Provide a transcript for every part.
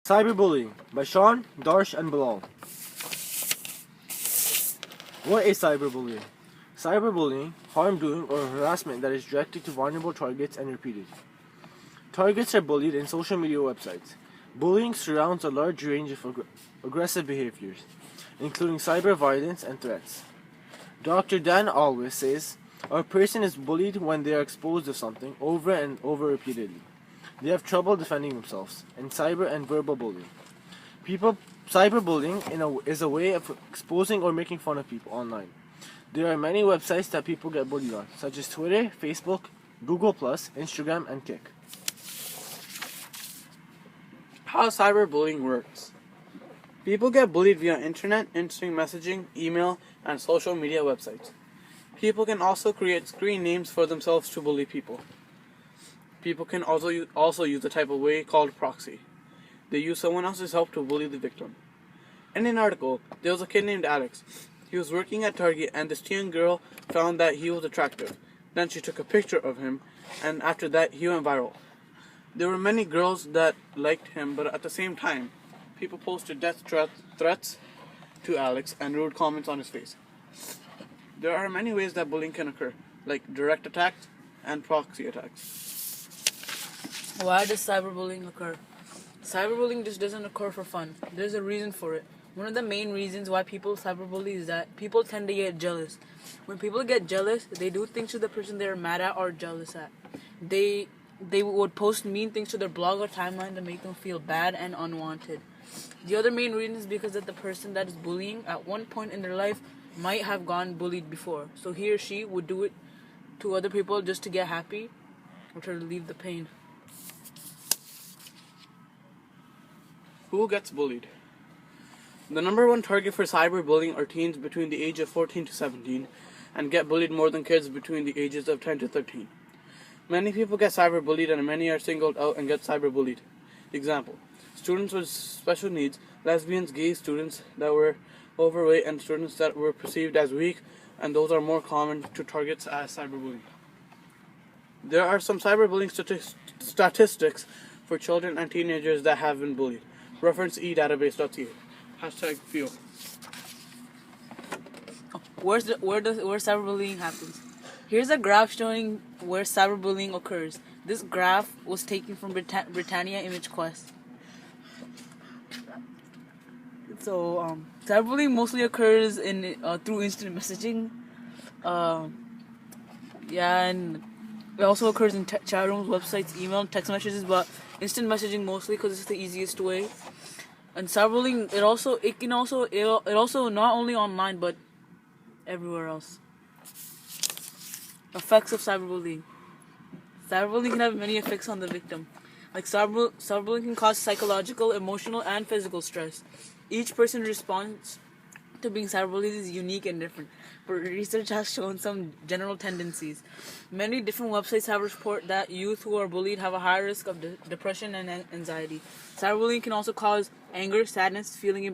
Cyberbullying by Shan, Darsh and Bilal. What is cyberbullying? Cyberbullying, harm doing or harassment that is directed to vulnerable targets and repeated. Targets are bullied in social media websites. Bullying surrounds a large range of aggressive behaviors, including cyber violence and threats. Dr. Dan always says, a person is bullied when they are exposed to something over and over repeatedly. They have trouble defending themselves in cyber and verbal bullying. Cyberbullying is a way of exposing or making fun of people online. There are many websites that people get bullied on, such as Twitter, Facebook, Google+, Instagram, and Kik. How cyberbullying works. People get bullied via internet, instant messaging, email, and social media websites. People can also create screen names for themselves to bully people. People can also use a type of way called proxy. They use someone else's help to bully the victim. In an article, there was a kid named Alex. He was working at Target and this teen girl found that he was attractive. Then she took a picture of him and after that he went viral. There were many girls that liked him, but at the same time, people posted death threats to Alex and rude comments on his face. There are many ways that bullying can occur, like direct attacks and proxy attacks. Why does cyberbullying occur? Cyberbullying just doesn't occur for fun. There's a reason for it. One of the main reasons why people cyberbully is that people tend to get jealous. When people get jealous, they do things to the person they're mad at or jealous at. They would post mean things to their blog or timeline to make them feel bad and unwanted. The other main reason is because that the person that is bullying at one point in their life might have gone bullied before. So he or she would do it to other people just to get happy or to relieve the pain. Who gets bullied? The number one target for cyberbullying are teens between the age of 14 to 17 and get bullied more than kids between the ages of 10 to 13. Many people get cyberbullied and many are singled out and get cyberbullied. Example, students with special needs, lesbians, gay students that were overweight and students that were perceived as weak, and those are more common to targets as cyberbullying. There are some cyberbullying statistics for children and teenagers that have been bullied. Reference edatabase.ca. #feel. Where cyberbullying happens? Here's a graph showing where cyberbullying occurs. This graph was taken from Britannia Image Quest. So cyberbullying mostly occurs in through instant messaging. And it also occurs in chat rooms, websites, email, text messages, but instant messaging mostly because it's the easiest way. And cyberbullying, it also not only online but everywhere else. Effects of cyberbullying. Cyberbullying can have many effects on the victim. Like cyberbullying can cause psychological, emotional, and physical stress. Each person's response to being cyberbullied is unique and different, but research has shown some general tendencies. Many different websites have reported that youth who are bullied have a higher risk of depression and anxiety. Cyberbullying can also cause anger, sadness, feeling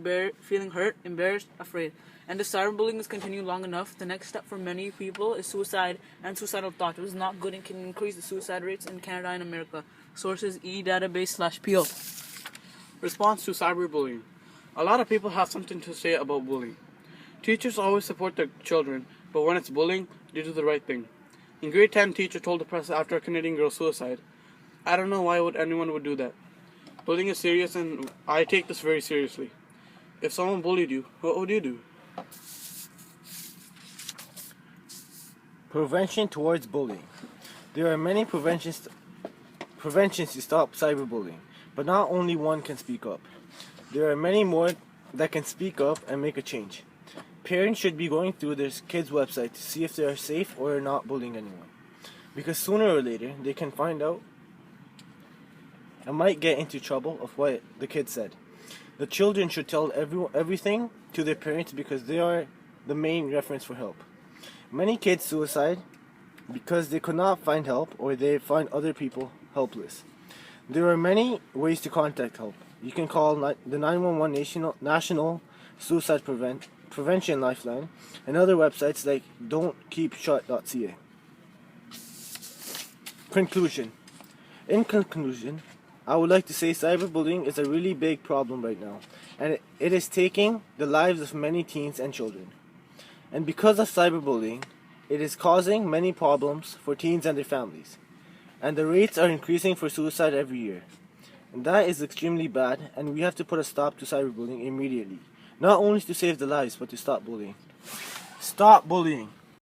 hurt, embarrassed, afraid. And if cyberbullying is continued long enough, the next step for many people is suicide and suicidal thoughts, which is not good and can increase the suicide rates in Canada and America. Sources edatabase.pl. Response to cyberbullying. A lot of people have something to say about bullying. Teachers always support their children, but when it's bullying, they do the right thing. In grade 10, teacher told the press after a Canadian girl suicide, "I don't know why anyone would do that. Bullying is serious and I take this very seriously. If someone bullied you, what would you do?" Prevention towards bullying. There are many preventions to stop cyberbullying, but not only one can speak up. There are many more that can speak up and make a change. Parents should be going through their kids' website to see if they are safe or are not bullying anyone, because sooner or later they can find out and might get into trouble of what the kid said. The children should tell everything to their parents because they are the main reference for help. Many kids suicide because they could not find help or they find other people helpless. There are many ways to contact help. You can call the 911 National Suicide Prevention Lifeline and other websites like don'tkeepshut.ca. Conclusion. In conclusion, I would like to say cyberbullying is a really big problem right now, and it is taking the lives of many teens and children. And because of cyberbullying, it is causing many problems for teens and their families. And the rates are increasing for suicide every year. And that is extremely bad, and we have to put a stop to cyberbullying immediately. Not only to save the lives, but to stop bullying. Stop bullying!